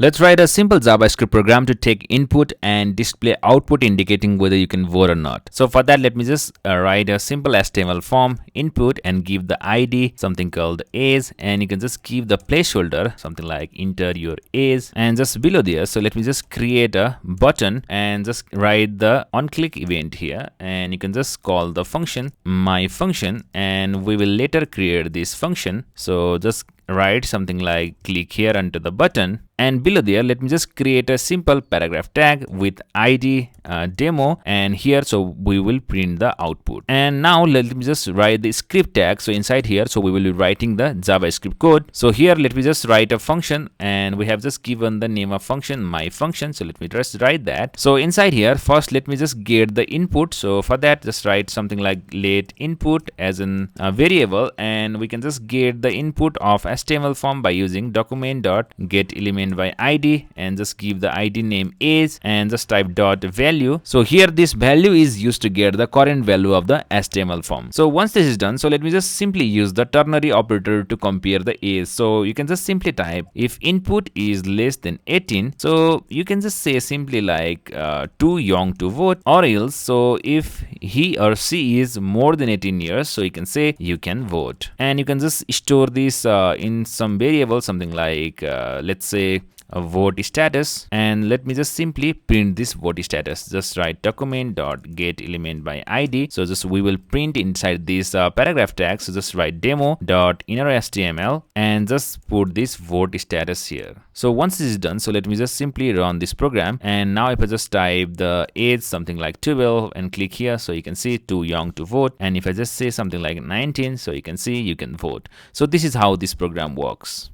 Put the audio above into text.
Let's write a simple JavaScript program to take input and display output indicating whether you can vote or not. So for that, let me just write a simple HTML form input and give the ID something called age, and you can just give the placeholder something like enter your age, and just below there. So let me just create a button and just write the onClick event here, and you can just call the function my function, and we will later create this function. So just write something like click here onto the button, and below there let me just create a simple paragraph tag with id demo, and here so we will print the output. And now let me just write the script tag. So inside here, so we will be writing the JavaScript code. So here let me just write a function, and we have just given the name of function my function. So let me just write that. So inside here, first let me just get the input. So for that, just write something like let input as in a variable, and we can just get the input of HTML form by using document.getElement by id, and just give the id name age, and just type dot value. So here this value is used to get the current value of the HTML form. So once this is done, so let me just simply use the ternary operator to compare the age. So you can just simply type if input is less than 18, so you can just say simply like too young to vote, or else so if he or she is more than 18 years, so you can say you can vote. And you can just store this in some variable, something like let's say a vote status, and let me just simply print this vote status. Just write document.getElement by id. So just we will print inside this paragraph tag. So just write demo.innerHTML and just put this vote status here. So once this is done, so let me just simply run this program, and now if I just type the age something like 12 and click here, so you can see too young to vote, and if I just say something like 19, so you can see you can vote. So this is how this program works.